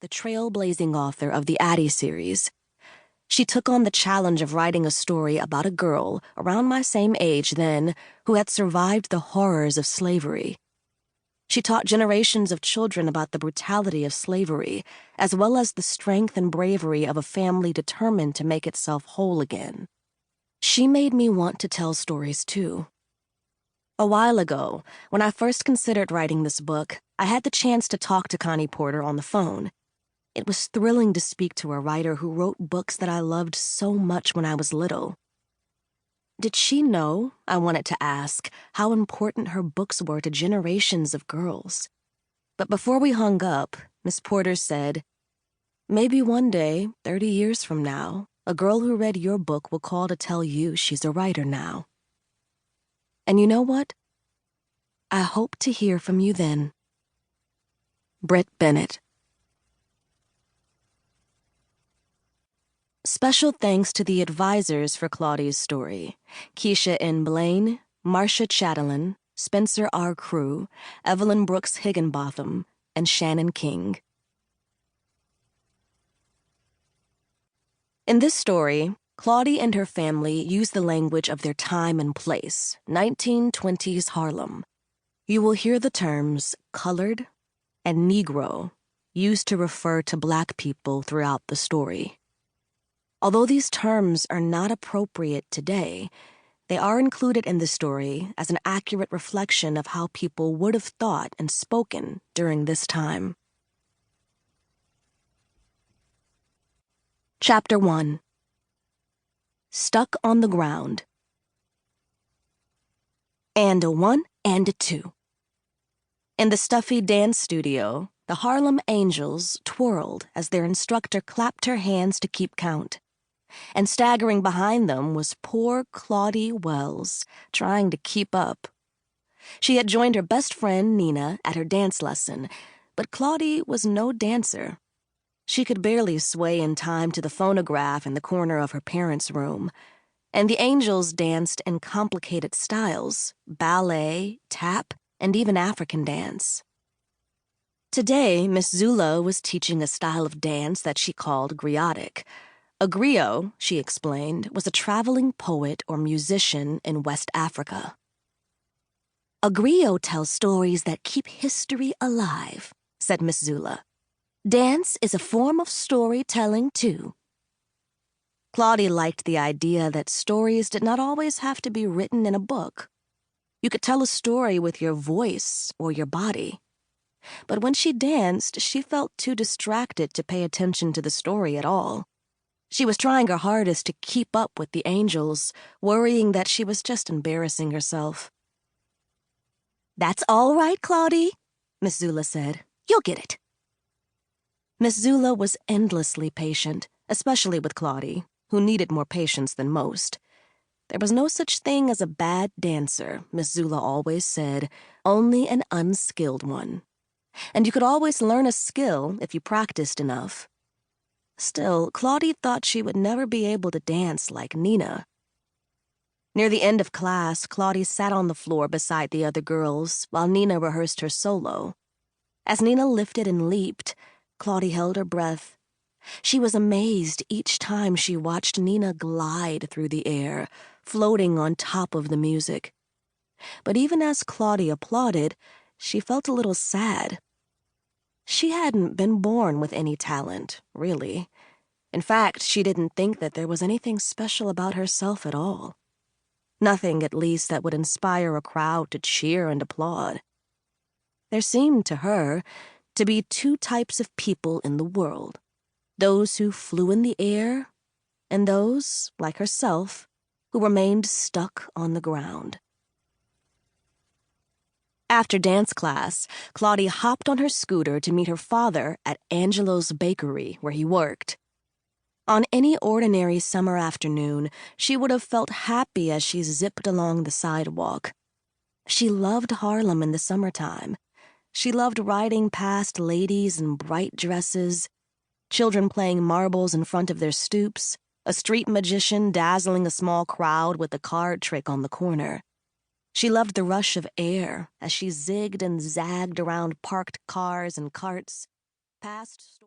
the trailblazing author of the Addie series. She took on the challenge of writing a story about a girl around my same age then who had survived the horrors of slavery. She taught generations of children about the brutality of slavery, as well as the strength and bravery of a family determined to make itself whole again. She made me want to tell stories too. A while ago, when I first considered writing this book, I had the chance to talk to Connie Porter on the phone. It was thrilling to speak to a writer who wrote books that I loved so much when I was little. Did she know, I wanted to ask, how important her books were to generations of girls? But before we hung up, Miss Porter said, "Maybe one day, 30 years from now, a girl who read your book will call to tell you she's a writer now. And you know what? I hope to hear from you then." Brit Bennett. Special thanks to the advisors for Claudie's story: Keisha N. Blaine, Marcia Chatelain, Spencer R. Crew, Evelyn Brooks Higginbotham, and Shannon King. In this story, Claudie and her family use the language of their time and place, 1920s Harlem. You will hear the terms colored and Negro used to refer to Black people throughout the story. Although these terms are not appropriate today, they are included in the story as an accurate reflection of how people would have thought and spoken during this time. Chapter 1. Stuck on the Ground. And a 1 and a 2. In the stuffy dance studio, the Harlem Angels twirled as their instructor clapped her hands to keep count. And staggering behind them was poor Claudie Wells, trying to keep up. She had joined her best friend, Nina, at her dance lesson, but Claudie was no dancer. She could barely sway in time to the phonograph in the corner of her parents' room. And the Angels danced in complicated styles: ballet, tap, and even African dance. Today, Miss Zula was teaching a style of dance that she called griotic. A griot, she explained, was a traveling poet or musician in West Africa. "A griot tells stories that keep history alive," said Miss Zula. "Dance is a form of storytelling, too." Claudie liked the idea that stories did not always have to be written in a book. You could tell a story with your voice or your body. But when she danced, she felt too distracted to pay attention to the story at all. She was trying her hardest to keep up with the Angels, worrying that she was just embarrassing herself. "That's all right, Claudie," Miss Zula said. "You'll get it." Miss Zula was endlessly patient, especially with Claudie, who needed more patience than most. There was no such thing as a bad dancer, Miss Zula always said, only an unskilled one. And you could always learn a skill if you practiced enough. Still, Claudie thought she would never be able to dance like Nina. Near the end of class, Claudie sat on the floor beside the other girls while Nina rehearsed her solo. As Nina lifted and leaped, Claudie held her breath. She was amazed each time she watched Nina glide through the air, floating on top of the music. But even as Claudie applauded, she felt a little sad. She hadn't been born with any talent, really. In fact, she didn't think that there was anything special about herself at all. Nothing, at least, that would inspire a crowd to cheer and applaud. There seemed to her to be two types of people in the world: those who flew in the air, and those, like herself, who remained stuck on the ground. After dance class, Claudie hopped on her scooter to meet her father at Angelo's Bakery, where he worked. On any ordinary summer afternoon, she would have felt happy as she zipped along the sidewalk. She loved Harlem in the summertime. She loved riding past ladies in bright dresses, children playing marbles in front of their stoops, a street magician dazzling a small crowd with a card trick on the corner. She loved the rush of air as she zigged and zagged around parked cars and carts, past stores.